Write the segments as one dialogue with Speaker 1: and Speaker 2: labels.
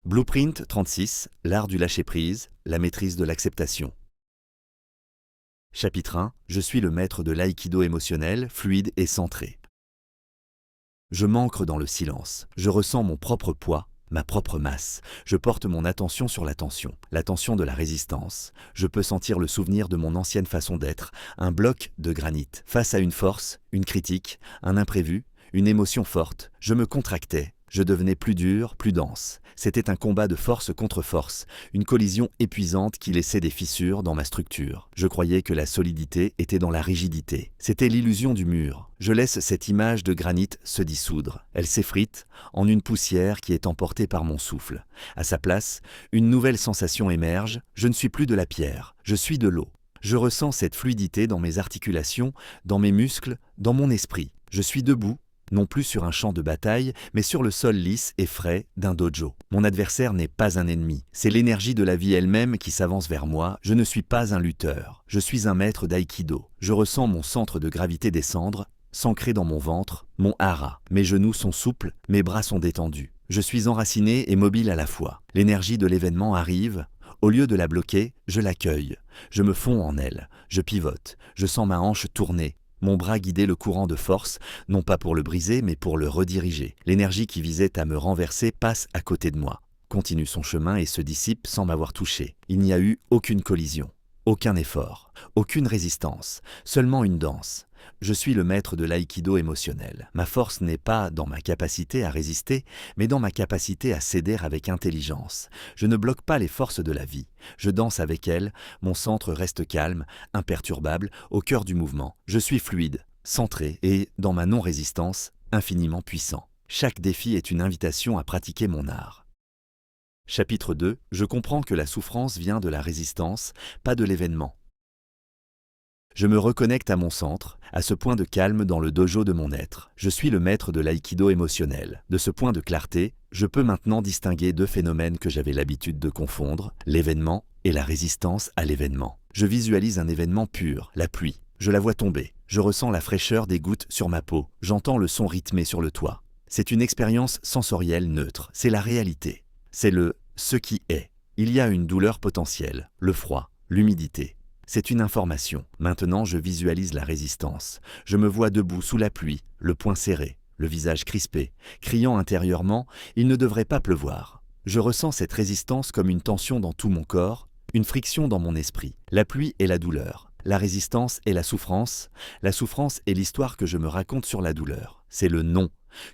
Speaker 1: Blueprint 36, l'art du lâcher-prise, la maîtrise de l'acceptation. Chapitre 1, je suis le maître de l'aïkido émotionnel, fluide et centré. Je m'ancre dans le silence, je ressens mon propre poids, ma propre masse, je porte mon attention sur la tension de la résistance. Je peux sentir le souvenir de mon ancienne façon d'être, un bloc de granit. Face à une force, une critique, un imprévu, une émotion forte, je me contractais, je devenais plus dur, plus dense. C'était un combat de force contre force, une collision épuisante qui laissait des fissures dans ma structure. Je croyais que la solidité était dans la rigidité. C'était l'illusion du mur. Je laisse cette image de granit se dissoudre. Elle s'effrite en une poussière qui est emportée par mon souffle. À sa place, une nouvelle sensation émerge. Je ne suis plus de la pierre, je suis de l'eau. Je ressens cette fluidité dans mes articulations, dans mes muscles, dans mon esprit. Je suis debout, non plus sur un champ de bataille, mais sur le sol lisse et frais d'un dojo. Mon adversaire n'est pas un ennemi, c'est l'énergie de la vie elle-même qui s'avance vers moi. Je ne suis pas un lutteur, je suis un maître d'aïkido. Je ressens mon centre de gravité descendre, s'ancrer dans mon ventre, mon hara. Mes genoux sont souples, mes bras sont détendus. Je suis enraciné et mobile à la fois. L'énergie de l'événement arrive. Au lieu de la bloquer, je l'accueille. Je me fonds en elle, je pivote, je sens ma hanche tourner. Mon bras guidait le courant de force, non pas pour le briser, mais pour le rediriger. L'énergie qui visait à me renverser passe à côté de moi, continue son chemin et se dissipe sans m'avoir touché. Il n'y a eu aucune collision, aucun effort, aucune résistance, seulement une danse. Je suis le maître de l'aïkido émotionnel. Ma force n'est pas dans ma capacité à résister, mais dans ma capacité à céder avec intelligence. Je ne bloque pas les forces de la vie. Je danse avec elles, mon centre reste calme, imperturbable, au cœur du mouvement. Je suis fluide, centré et, dans ma non-résistance, infiniment puissant. Chaque défi est une invitation à pratiquer mon art. Chapitre 2, je comprends que la souffrance vient de la résistance, pas de l'événement. Je me reconnecte à mon centre, à ce point de calme dans le dojo de mon être. Je suis le maître de l'aïkido émotionnel. De ce point de clarté, je peux maintenant distinguer deux phénomènes que j'avais l'habitude de confondre, l'événement et la résistance à l'événement. Je visualise un événement pur, la pluie. Je la vois tomber. Je ressens la fraîcheur des gouttes sur ma peau. J'entends le son rythmé sur le toit. C'est une expérience sensorielle neutre. C'est la réalité. C'est ce qui est. Il y a une douleur potentielle, le froid, l'humidité. C'est une information. Maintenant, je visualise la résistance. Je me vois debout sous la pluie, le poing serré, le visage crispé, criant intérieurement « il ne devrait pas pleuvoir ». Je ressens cette résistance comme une tension dans tout mon corps, une friction dans mon esprit. La pluie est la douleur. La résistance est la souffrance. La souffrance est l'histoire que je me raconte sur la douleur. C'est le non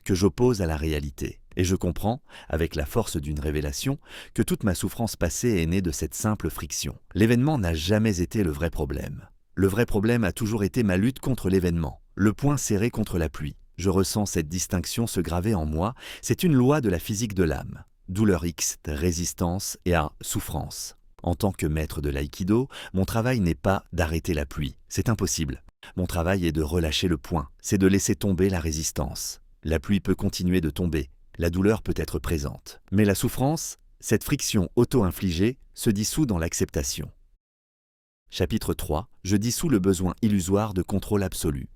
Speaker 1: que j'oppose à la réalité. Et je comprends, avec la force d'une révélation, que toute ma souffrance passée est née de cette simple friction. L'événement n'a jamais été le vrai problème. Le vrai problème a toujours été ma lutte contre l'événement, le poing serré contre la pluie. Je ressens cette distinction se graver en moi, c'est une loi de la physique de l'âme. Douleur X, résistance et A, souffrance. En tant que maître de l'aïkido, mon travail n'est pas d'arrêter la pluie, c'est impossible. Mon travail est de relâcher le poing, c'est de laisser tomber la résistance. La pluie peut continuer de tomber. La douleur peut être présente. Mais la souffrance, cette friction auto-infligée, se dissout dans l'acceptation. Chapitre 3, je dissous le besoin illusoire de contrôle absolu.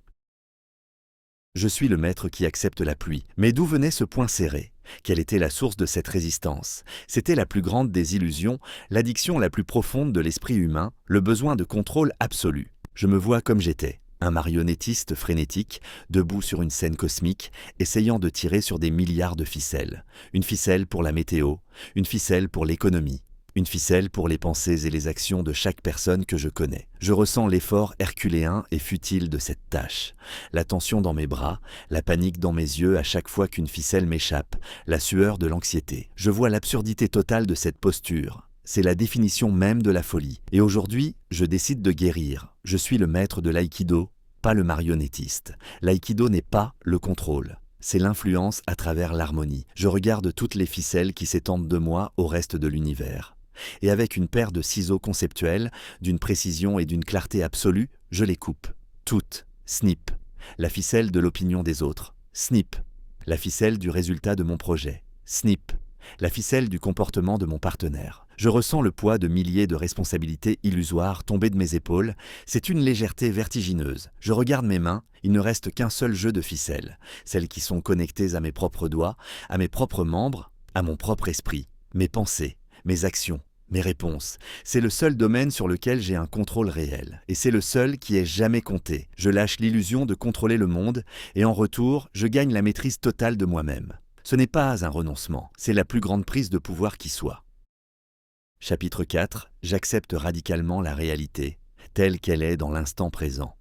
Speaker 1: Je suis le maître qui accepte la pluie. Mais d'où venait ce poing serré? Quelle était la source de cette résistance? C'était la plus grande des illusions, l'addiction la plus profonde de l'esprit humain, le besoin de contrôle absolu. Je me vois comme j'étais. Un marionnettiste frénétique, debout sur une scène cosmique, essayant de tirer sur des milliards de ficelles. Une ficelle pour la météo, une ficelle pour l'économie, une ficelle pour les pensées et les actions de chaque personne que je connais. Je ressens l'effort herculéen et futile de cette tâche. La tension dans mes bras, la panique dans mes yeux à chaque fois qu'une ficelle m'échappe, la sueur de l'anxiété. Je vois l'absurdité totale de cette posture. C'est la définition même de la folie. Et aujourd'hui, je décide de guérir. Je suis le maître de l'aïkido, pas le marionnettiste. L'aïkido n'est pas le contrôle. C'est l'influence à travers l'harmonie. Je regarde toutes les ficelles qui s'étendent de moi au reste de l'univers. Et avec une paire de ciseaux conceptuels, d'une précision et d'une clarté absolue, je les coupe. Toutes. Snip. La ficelle de l'opinion des autres. Snip. La ficelle du résultat de mon projet. Snip. La ficelle du comportement de mon partenaire. Je ressens le poids de milliers de responsabilités illusoires tomber de mes épaules. C'est une légèreté vertigineuse. Je regarde mes mains, il ne reste qu'un seul jeu de ficelles. Celles qui sont connectées à mes propres doigts, à mes propres membres, à mon propre esprit. mes pensées, mes actions, mes réponses. C'est le seul domaine sur lequel j'ai un contrôle réel. Et c'est le seul qui ait jamais compté. Je lâche l'illusion de contrôler le monde et en retour, je gagne la maîtrise totale de moi-même. Ce n'est pas un renoncement, c'est la plus grande prise de pouvoir qui soit. Chapitre 4. J'accepte radicalement la réalité, telle qu'elle est dans l'instant présent.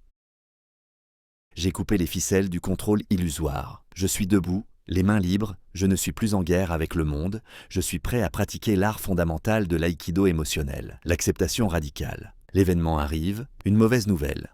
Speaker 1: J'ai coupé les ficelles du contrôle illusoire. Je suis debout, les mains libres, je ne suis plus en guerre avec le monde, je suis prêt à pratiquer l'art fondamental de l'aïkido émotionnel, l'acceptation radicale. L'événement arrive, une mauvaise nouvelle.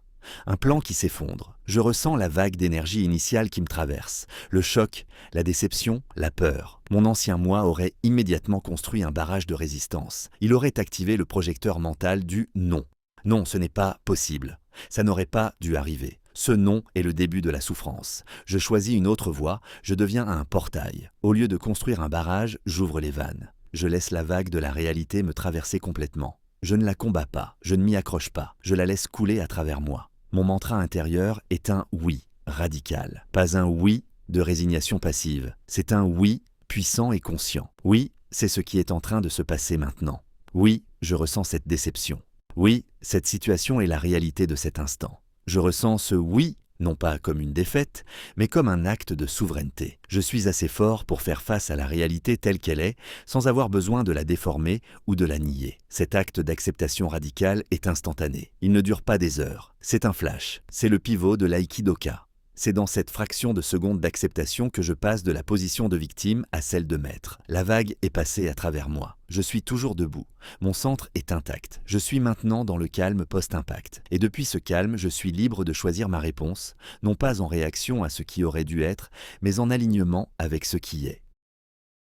Speaker 1: Un plan qui s'effondre. Je ressens la vague d'énergie initiale qui me traverse. Le choc, la déception, la peur. Mon ancien moi aurait immédiatement construit un barrage de résistance. Il aurait activé le projecteur mental du non. Non, ce n'est pas possible. Ça n'aurait pas dû arriver. Ce non est le début de la souffrance. Je choisis une autre voie, je deviens un portail. Au lieu de construire un barrage, j'ouvre les vannes. Je laisse la vague de la réalité me traverser complètement. Je ne la combats pas, je ne m'y accroche pas, je la laisse couler à travers moi. Mon mantra intérieur est un oui radical, pas un oui de résignation passive. C'est un oui puissant et conscient. Oui, c'est ce qui est en train de se passer maintenant. Oui, je ressens cette déception. Oui, cette situation est la réalité de cet instant. Je ressens ce oui, non pas comme une défaite, mais comme un acte de souveraineté. Je suis assez fort pour faire face à la réalité telle qu'elle est, sans avoir besoin de la déformer ou de la nier. Cet acte d'acceptation radicale est instantané. Il ne dure pas des heures. C'est un flash. C'est le pivot de l'aïkidoka. C'est dans cette fraction de seconde d'acceptation que je passe de la position de victime à celle de maître. La vague est passée à travers moi. Je suis toujours debout. Mon centre est intact. Je suis maintenant dans le calme post-impact. Et depuis ce calme, je suis libre de choisir ma réponse, non pas en réaction à ce qui aurait dû être, mais en alignement avec ce qui est.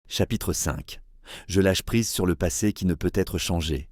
Speaker 1: Chapitre 5. Je lâche prise sur le passé qui ne peut être changé.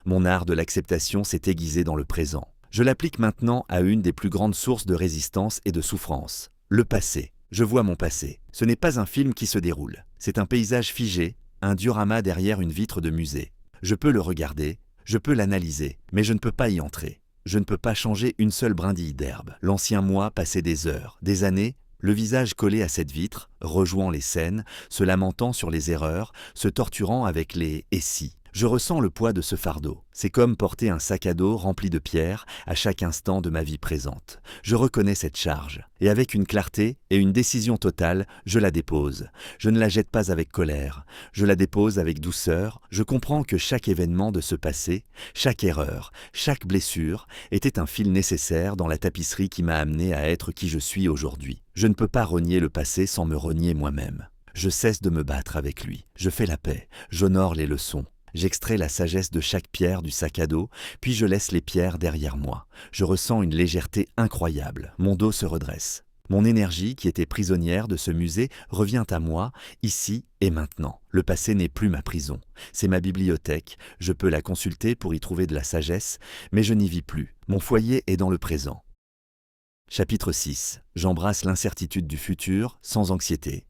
Speaker 1: Mon art de l'acceptation s'est aiguisé dans le présent. Je l'applique maintenant à une des plus grandes sources de résistance et de souffrance, le passé. Je vois mon passé. Ce n'est pas un film qui se déroule. C'est un paysage figé, un diorama derrière une vitre de musée. Je peux le regarder, je peux l'analyser, mais je ne peux pas y entrer. Je ne peux pas changer une seule brindille d'herbe. L'ancien moi passait des heures, des années, le visage collé à cette vitre, rejouant les scènes, se lamentant sur les erreurs, se torturant avec les « et si ». Je ressens le poids de ce fardeau. C'est comme porter un sac à dos rempli de pierres à chaque instant de ma vie présente. Je reconnais cette charge. Et avec une clarté et une décision totale, je la dépose. Je ne la jette pas avec colère. Je la dépose avec douceur. Je comprends que chaque événement de ce passé, chaque erreur, chaque blessure était un fil nécessaire dans la tapisserie qui m'a amené à être qui je suis aujourd'hui. Je ne peux pas renier le passé sans me renier moi-même. Je cesse de me battre avec lui. Je fais la paix. J'honore les leçons. J'extrais la sagesse de chaque pierre du sac à dos, puis je laisse les pierres derrière moi. Je ressens une légèreté incroyable. Mon dos se redresse. Mon énergie, qui était prisonnière de ce musée, revient à moi, ici et maintenant. Le passé n'est plus ma prison. C'est ma bibliothèque. Je peux la consulter pour y trouver de la sagesse, mais je n'y vis plus. Mon foyer est dans le présent. Chapitre 6. J'embrasse l'incertitude du futur sans anxiété.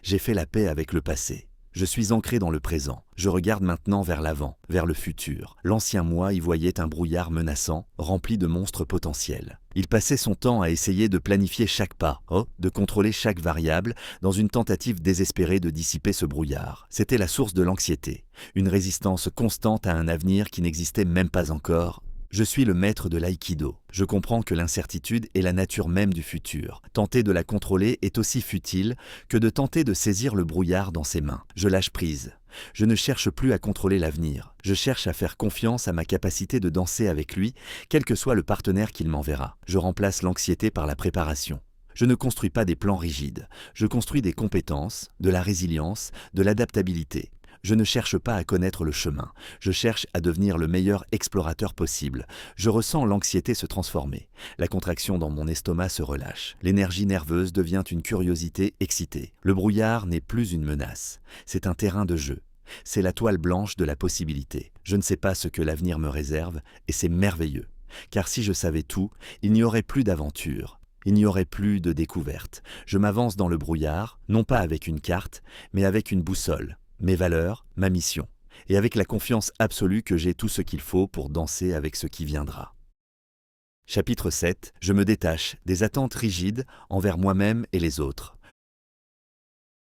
Speaker 1: J'ai fait la paix avec le passé. Je suis ancré dans le présent. Je regarde maintenant vers l'avant, vers le futur. L'ancien moi y voyait un brouillard menaçant, rempli de monstres potentiels. Il passait son temps à essayer de planifier chaque pas, de contrôler chaque variable, dans une tentative désespérée de dissiper ce brouillard. C'était la source de l'anxiété, une résistance constante à un avenir qui n'existait même pas encore. Je suis le maître de l'aïkido. Je comprends que l'incertitude est la nature même du futur. Tenter de la contrôler est aussi futile que de tenter de saisir le brouillard dans ses mains. Je lâche prise. Je ne cherche plus à contrôler l'avenir. Je cherche à faire confiance à ma capacité de danser avec lui, quel que soit le partenaire qu'il m'enverra. Je remplace l'anxiété par la préparation. Je ne construis pas des plans rigides. Je construis des compétences, de la résilience, de l'adaptabilité. Je ne cherche pas à connaître le chemin, je cherche à devenir le meilleur explorateur possible. Je ressens l'anxiété se transformer. La contraction dans mon estomac se relâche. L'énergie nerveuse devient une curiosité excitée. Le brouillard n'est plus une menace, c'est un terrain de jeu. C'est la toile blanche de la possibilité. Je ne sais pas ce que l'avenir me réserve et c'est merveilleux. Car si je savais tout, il n'y aurait plus d'aventure. Il n'y aurait plus de découverte. Je m'avance dans le brouillard, non pas avec une carte, mais avec une boussole. Mes valeurs, ma mission, et avec la confiance absolue que j'ai tout ce qu'il faut pour danser avec ce qui viendra. Chapitre 7. Je me détache des attentes rigides envers moi-même et les autres.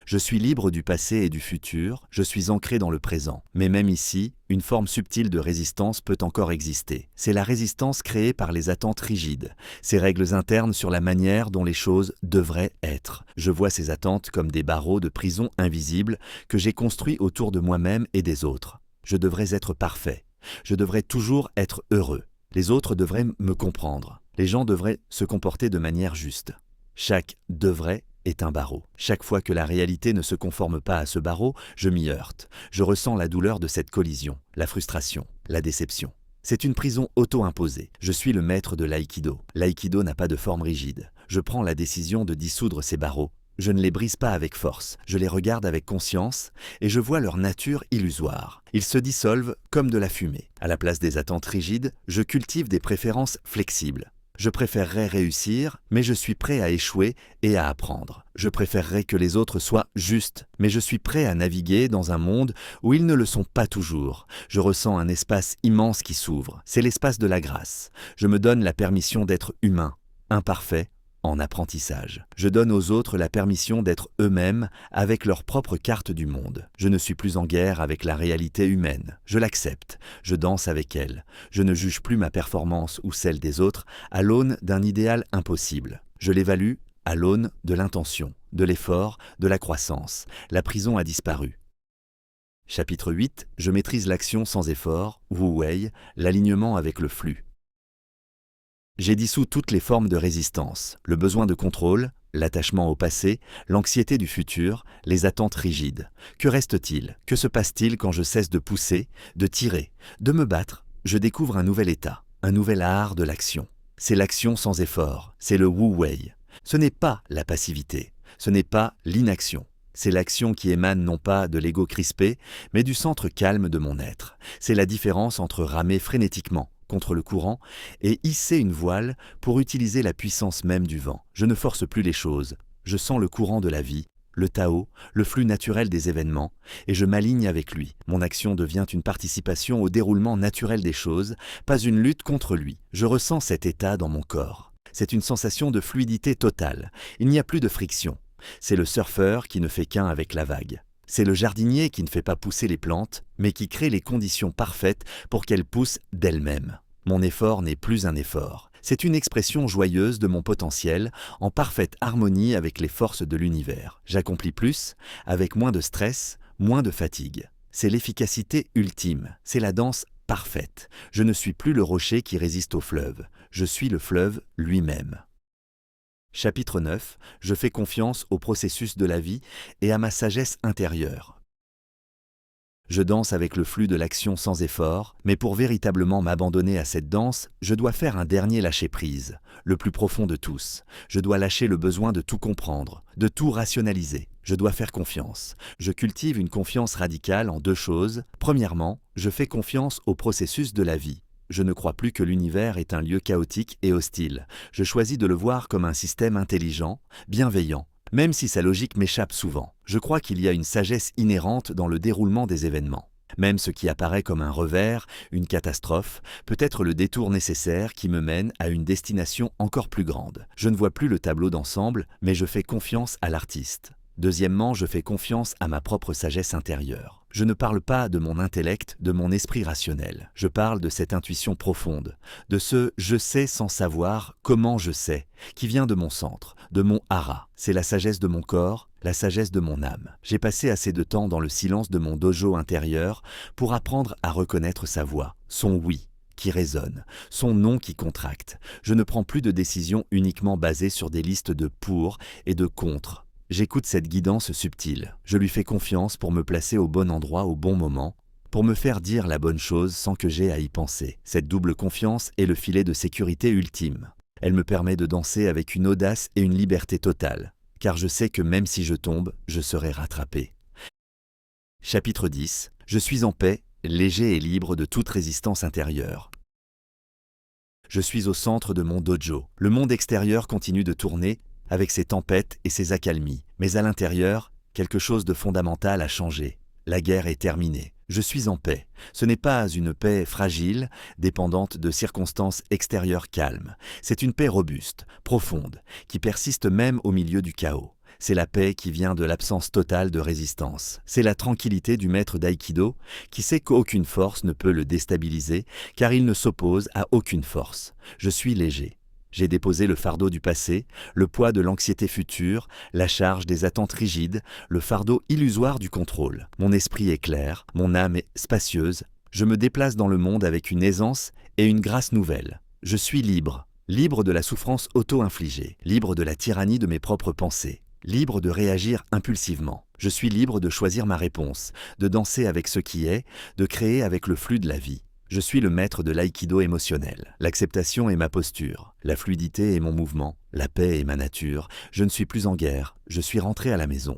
Speaker 1: Je suis libre du passé et du futur, je suis ancré dans le présent. Mais même ici, une forme subtile de résistance peut encore exister. C'est la résistance créée par les attentes rigides, ces règles internes sur la manière dont les choses devraient être. Je vois ces attentes comme des barreaux de prison invisibles que j'ai construits autour de moi-même et des autres. Je devrais être parfait. Je devrais toujours être heureux. Les autres devraient me comprendre. Les gens devraient se comporter de manière juste. Chaque « devrait » est un barreau. Chaque fois que la réalité ne se conforme pas à ce barreau, je m'y heurte. Je ressens la douleur de cette collision, la frustration, la déception. C'est une prison auto-imposée. Je suis le maître de l'aïkido. L'aïkido n'a pas de forme rigide. Je prends la décision de dissoudre ces barreaux. Je ne les brise pas avec force. Je les regarde avec conscience et je vois leur nature illusoire. Ils se dissolvent comme de la fumée. À la place des attentes rigides, je cultive des préférences flexibles. Je préférerais réussir, mais je suis prêt à échouer et à apprendre. Je préférerais que les autres soient justes, mais je suis prêt à naviguer dans un monde où ils ne le sont pas toujours. Je ressens un espace immense qui s'ouvre. C'est l'espace de la grâce. Je me donne la permission d'être humain, imparfait, en apprentissage. Je donne aux autres la permission d'être eux-mêmes avec leur propre carte du monde. Je ne suis plus en guerre avec la réalité humaine. Je l'accepte. Je danse avec elle. Je ne juge plus ma performance ou celle des autres à l'aune d'un idéal impossible. Je l'évalue à l'aune de l'intention, de l'effort, de la croissance. La prison a disparu. Chapitre 8. Je maîtrise l'action sans effort, Wu Wei, l'alignement avec le flux. J'ai dissous toutes les formes de résistance, le besoin de contrôle, l'attachement au passé, l'anxiété du futur, les attentes rigides. Que reste-t-il? Que se passe-t-il quand je cesse de pousser, de tirer, de me battre? Je découvre un nouvel état, un nouvel art de l'action. C'est l'action sans effort, c'est le Wu Wei. Ce n'est pas la passivité, ce n'est pas l'inaction. C'est l'action qui émane non pas de l'ego crispé, mais du centre calme de mon être. C'est la différence entre ramer frénétiquement contre le courant et hisser une voile pour utiliser la puissance même du vent. Je ne force plus les choses. Je sens le courant de la vie, le Tao, le flux naturel des événements, et je m'aligne avec lui. Mon action devient une participation au déroulement naturel des choses, pas une lutte contre lui. Je ressens cet état dans mon corps. C'est une sensation de fluidité totale. Il n'y a plus de friction. C'est le surfeur qui ne fait qu'un avec la vague. C'est le jardinier qui ne fait pas pousser les plantes, mais qui crée les conditions parfaites pour qu'elles poussent d'elles-mêmes. Mon effort n'est plus un effort. C'est une expression joyeuse de mon potentiel, en parfaite harmonie avec les forces de l'univers. J'accomplis plus, avec moins de stress, moins de fatigue. C'est l'efficacité ultime, c'est la danse parfaite. Je ne suis plus le rocher qui résiste au fleuve, je suis le fleuve lui-même. Chapitre 9. Je fais confiance au processus de la vie et à ma sagesse intérieure. Je danse avec le flux de l'action sans effort, mais pour véritablement m'abandonner à cette danse, je dois faire un dernier lâcher-prise, le plus profond de tous. Je dois lâcher le besoin de tout comprendre, de tout rationaliser. Je dois faire confiance. Je cultive une confiance radicale en deux choses. Premièrement, je fais confiance au processus de la vie. Je ne crois plus que l'univers est un lieu chaotique et hostile. Je choisis de le voir comme un système intelligent, bienveillant, même si sa logique m'échappe souvent. Je crois qu'il y a une sagesse inhérente dans le déroulement des événements. Même ce qui apparaît comme un revers, une catastrophe, peut être le détour nécessaire qui me mène à une destination encore plus grande. Je ne vois plus le tableau d'ensemble, mais je fais confiance à l'artiste. Deuxièmement, je fais confiance à ma propre sagesse intérieure. Je ne parle pas de mon intellect, de mon esprit rationnel. Je parle de cette intuition profonde, de ce « je sais sans savoir comment je sais » qui vient de mon centre, de mon hara. C'est la sagesse de mon corps, la sagesse de mon âme. J'ai passé assez de temps dans le silence de mon dojo intérieur pour apprendre à reconnaître sa voix, son oui qui résonne, son non qui contracte. Je ne prends plus de décisions uniquement basées sur des listes de pour et de contre. J'écoute cette guidance subtile. Je lui fais confiance pour me placer au bon endroit au bon moment, pour me faire dire la bonne chose sans que j'aie à y penser. Cette double confiance est le filet de sécurité ultime. Elle me permet de danser avec une audace et une liberté totale, car je sais que même si je tombe, je serai rattrapé. Chapitre 10. Je suis en paix, léger et libre de toute résistance intérieure. Je suis au centre de mon dojo. Le monde extérieur continue de tourner, avec ses tempêtes et ses accalmies. Mais à l'intérieur, quelque chose de fondamental a changé. La guerre est terminée. Je suis en paix. Ce n'est pas une paix fragile, dépendante de circonstances extérieures calmes. C'est une paix robuste, profonde, qui persiste même au milieu du chaos. C'est la paix qui vient de l'absence totale de résistance. C'est la tranquillité du maître d'aïkido qui sait qu'aucune force ne peut le déstabiliser car il ne s'oppose à aucune force. Je suis léger. J'ai déposé le fardeau du passé, le poids de l'anxiété future, la charge des attentes rigides, le fardeau illusoire du contrôle. Mon esprit est clair, mon âme est spacieuse. Je me déplace dans le monde avec une aisance et une grâce nouvelle. Je suis libre, libre de la souffrance auto-infligée, libre de la tyrannie de mes propres pensées, libre de réagir impulsivement. Je suis libre de choisir ma réponse, de danser avec ce qui est, de créer avec le flux de la vie. Je suis le maître de l'aïkido émotionnel. L'acceptation est ma posture, la fluidité est mon mouvement, la paix est ma nature. Je ne suis plus en guerre, je suis rentré à la maison.